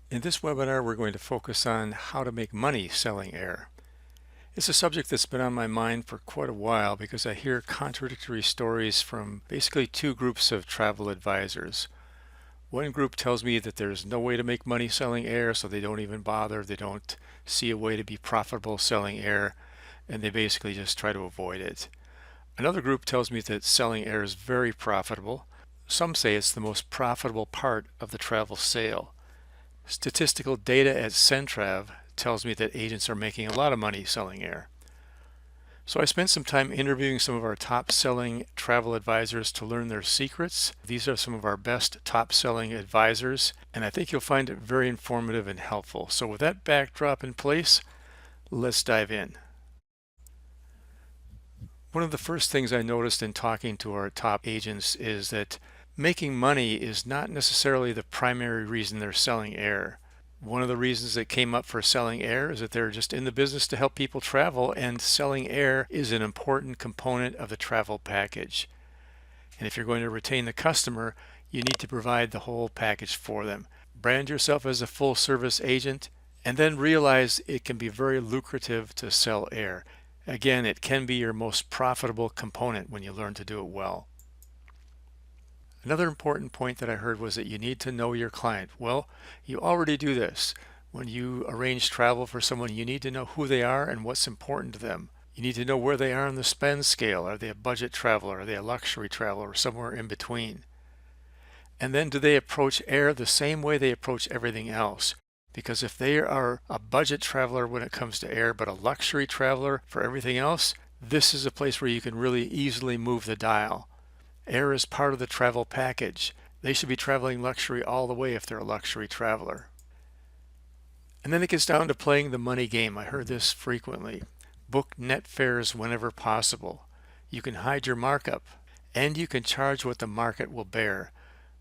In this webinar, we're going to focus on how to make money selling air. It's a subject that's been on my mind for quite a while because I hear contradictory stories from basically two groups of travel advisors. One group tells me that there's no way to make money selling air, so they don't even bother. They don't see a way to be profitable selling air, and they basically just try to avoid it. Another group tells me that selling air is very profitable. Some say it's the most profitable part of the travel sale. Statistical data at Centrav tells me that agents are making a lot of money selling air. So I spent some time interviewing some of our top selling travel advisors to learn their secrets. These are some of our best top selling advisors, and I think you'll find it very informative and helpful. So with that backdrop in place, let's dive in. One of the first things I noticed in talking to our top agents is that making money is not necessarily the primary reason they're selling air. One of the reasons that came up for selling air is that they're just in the business to help people travel, and selling air is an important component of the travel package. And if you're going to retain the customer, you need to provide the whole package for them. Brand yourself as a full service agent, and then realize it can be very lucrative to sell air. Again, it can be your most profitable component when you learn to do it well. Another important point that I heard was that you need to know your client. Well, you already do this. When you arrange travel for someone, you need to know who they are and what's important to them. You need to know where they are on the spend scale. Are they a budget traveler? Are they a luxury traveler, or somewhere in between? And then do they approach air the same way they approach everything else? Because if they are a budget traveler when it comes to air, but a luxury traveler for everything else, this is a place where you can really easily move the dial. Air is part of the travel package. They should be traveling luxury all the way if they're a luxury traveler. And then it gets down to playing the money game. I heard this frequently. Book net fares whenever possible. You can hide your markup, and you can charge what the market will bear.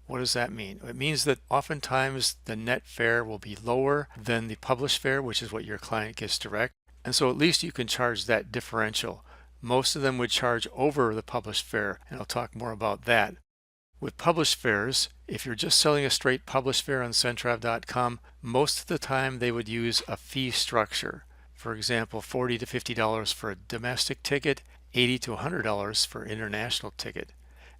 What does that mean? It means that oftentimes the net fare will be lower than the published fare, which is what your client gets direct. And so at least you can charge that differential. Most of them would charge over the published fare, and I'll talk more about that. With published fares, if you're just selling a straight published fare on Centrav.com, most of the time they would use a fee structure. For example, $40 to $50 for a domestic ticket, $80 to $100 for an international ticket.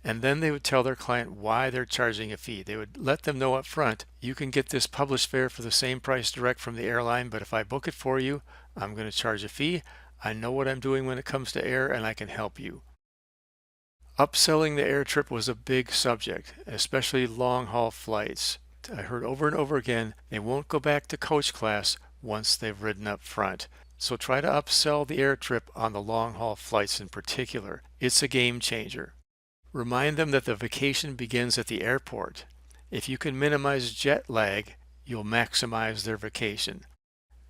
And then they would tell their client why they're charging a fee. They would let them know up front, you can get this published fare for the same price direct from the airline, but if I book it for you, I'm going to charge a fee. I know what I'm doing when it comes to air, and I can help you. Upselling the air trip was a big subject, especially long-haul flights. I heard over and over again, they won't go back to coach class once they've ridden up front. So try to upsell the air trip on the long-haul flights in particular. It's a game changer. Remind them that the vacation begins at the airport. If you can minimize jet lag, you'll maximize their vacation.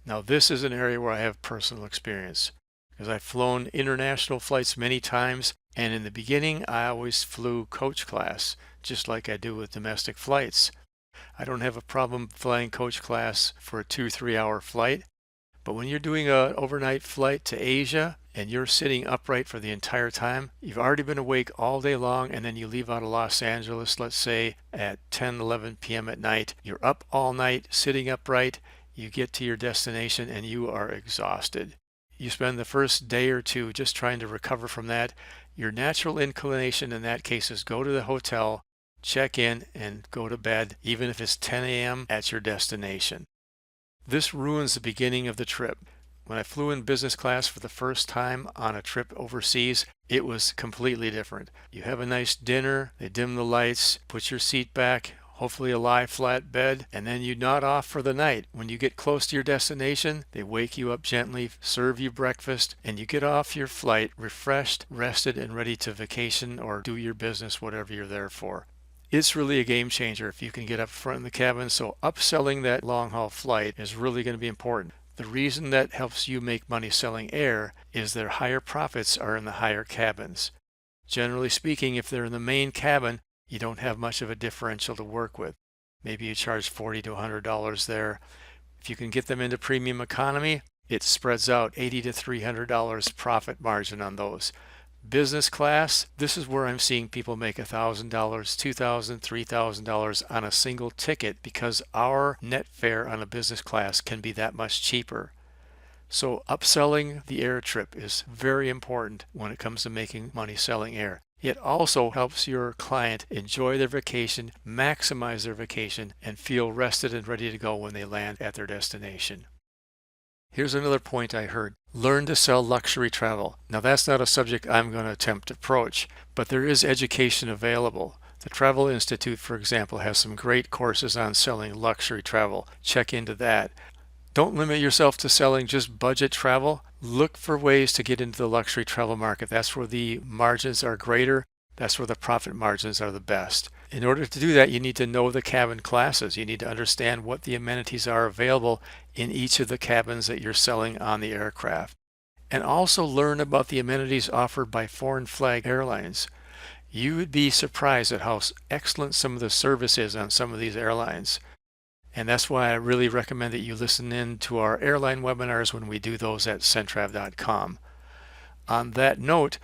Now, this is an area where I have personal experience because I've flown international flights many times, and in the beginning, I always flew coach class, just like I do with domestic flights. I don't have a problem flying coach class for a 2-3 hour flight, but when you're doing an overnight flight to Asia and you're sitting upright for the entire time, you've already been awake all day long, and then you leave out of Los Angeles, let's say at 10-11 p.m. at night. You're up all night sitting upright. You get to your destination and you are exhausted. You spend the first day or two just trying to recover from that. Your natural inclination in that case is go to the hotel, check in, and go to bed, even if it's 10 a.m. at your destination. This ruins the beginning of the trip. When I flew in business class for the first time on a trip overseas, it was completely different. You have a nice dinner, they dim the lights, put your seat back, hopefully a lie flat bed, and then you nod off for the night. When you get close to your destination, they wake you up gently, serve you breakfast, and you get off your flight refreshed, rested, and ready to vacation or do your business, whatever you're there for. It's really a game changer if you can get up front in the cabin, so upselling that long haul flight is really going to be important. The reason that helps you make money selling air is their higher profits are in the higher cabins. Generally speaking, if they're in the main cabin, you don't have much of a differential to work with. Maybe you charge $40 to $100 there. If you can get them into premium economy, it spreads out $80 to $300 profit margin on those. Business class, this is where I'm seeing people make $1,000, $2,000, $3,000 on a single ticket because our net fare on a business class can be that much cheaper. So upselling the air trip is very important when it comes to making money selling air. It also helps your client enjoy their vacation, maximize their vacation, and feel rested and ready to go when they land at their destination. Here's another point I heard. Learn to sell luxury travel. Now that's not a subject I'm going to attempt to approach, but there is education available. The Travel Institute, for example, has some great courses on selling luxury travel. Check into that. Don't limit yourself to selling just budget travel. Look for ways to get into the luxury travel market. That's where the margins are greater. That's where the profit margins are the best. In order to do that, you need to know the cabin classes. You need to understand what the amenities are available in each of the cabins that you're selling on the aircraft. And also learn about the amenities offered by foreign flag airlines. You would be surprised at how excellent some of the service is on some of these airlines. And that's why I really recommend that you listen in to our airline webinars when we do those at centrav.com. On that note,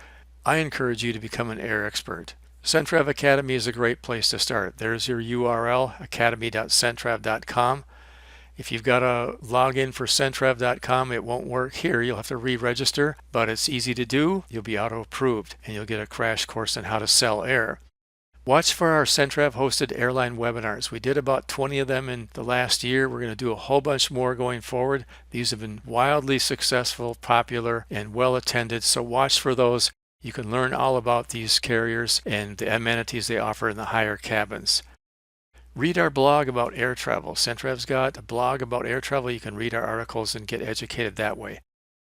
I encourage you to become an air expert. Centrav Academy is a great place to start. There's your URL, academy.centrav.com. If you've got a login for centrav.com, it won't work here. You'll have to re-register, but it's easy to do. You'll be auto-approved, and you'll get a crash course on how to sell air. Watch for our Centrav hosted airline webinars. We did about 20 of them in the last year. We're going to do a whole bunch more going forward. These have been wildly successful, popular, and well attended, so watch for those. You can learn all about these carriers and the amenities they offer in the higher cabins. Read our blog about air travel. Centrav's got a blog about air travel. You can read our articles and get educated that way.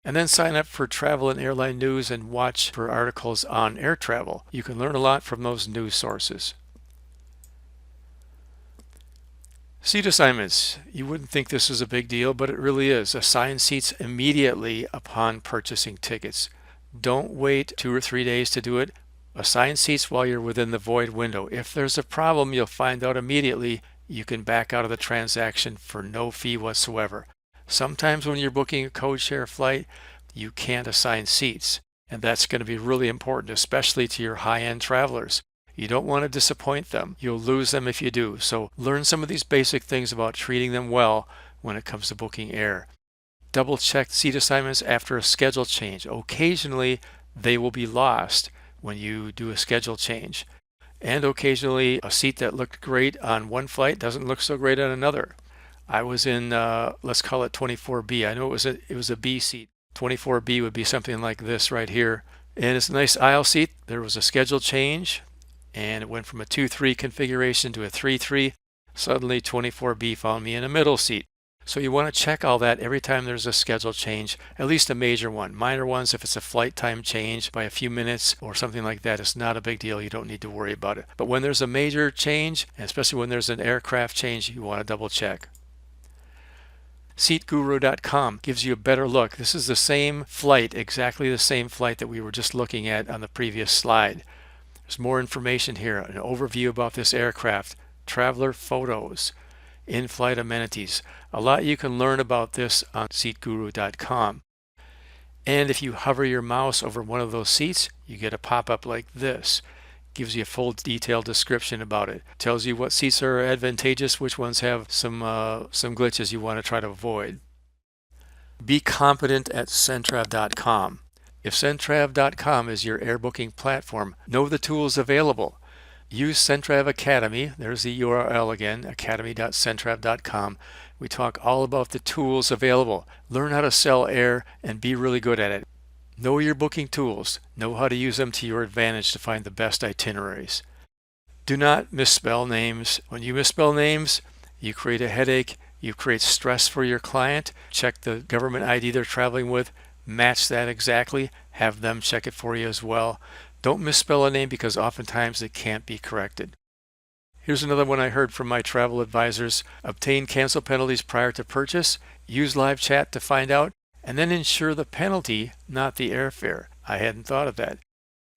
And then sign up for Travel and Airline News and watch for articles on air travel. You can learn a lot from those news sources. Seat assignments. You wouldn't think this is a big deal, but it really is. Assign seats immediately upon purchasing tickets. Don't wait 2 or 3 days to do it. Assign seats while you're within the void window. If there's a problem, you'll find out immediately. You can back out of the transaction for no fee whatsoever. Sometimes when you're booking a code share flight, you can't assign seats, and that's going to be really important, especially to your high-end travelers. You don't want to disappoint them. You'll lose them if you do. So learn some of these basic things about treating them well when it comes to booking air. Double check seat assignments after a schedule change. Occasionally, they will be lost when you do a schedule change. And occasionally, a seat that looked great on one flight doesn't look so great on another. I was in, let's call it 24B. I know it was a B seat. 24B would be something like this right here. And it's a nice aisle seat. There was a schedule change, and it went from a 2-3 configuration to a 3-3. Suddenly, 24B found me in a middle seat. So you want to check all that every time there's a schedule change, at least a major one. Minor ones, if it's a flight time change by a few minutes or something like that, it's not a big deal. You don't need to worry about it. But when there's a major change, and especially when there's an aircraft change, you want to double check. SeatGuru.com gives you a better look. This is the same flight, exactly the same flight that we were just looking at on the previous slide. There's more information here, an overview about this aircraft, traveler photos, in-flight amenities. A lot you can learn about this on SeatGuru.com. And if you hover your mouse over one of those seats, you get a pop-up like this. Gives you a full detailed description about it. Tells you what seats are advantageous, which ones have some glitches you want to try to avoid. Be competent at Centrav.com. If Centrav.com is your air booking platform, know the tools available. Use Centrav Academy. There's the URL again, academy.centrav.com. We talk all about the tools available. Learn how to sell air and be really good at it. Know your booking tools. Know how to use them to your advantage to find the best itineraries. Do not misspell names. When you misspell names, you create a headache. You create stress for your client. Check the government ID they're traveling with. Match that exactly. Have them check it for you as well. Don't misspell a name because oftentimes it can't be corrected. Here's another one I heard from my travel advisors. Obtain cancel penalties prior to purchase. Use live chat to find out. And then insure the penalty, not the airfare. I hadn't thought of that.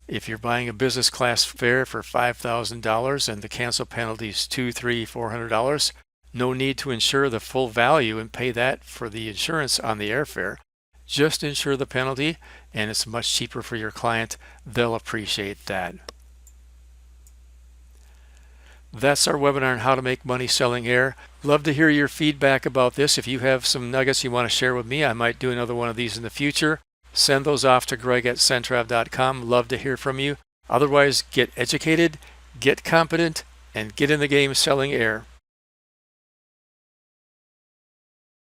If you're buying a business class fare for $5,000 and the cancel penalty is $200, $300, $400, no need to insure the full value and pay that for the insurance on the airfare. Just insure the penalty, and it's much cheaper for your client. They'll appreciate that. That's our webinar on how to make money selling air. Love to hear your feedback about this. If you have some nuggets you want to share with me, I might do another one of these in the future. Send those off to greg@centrav.com. Love to hear from you. Otherwise, get educated, get competent, and get in the game selling air.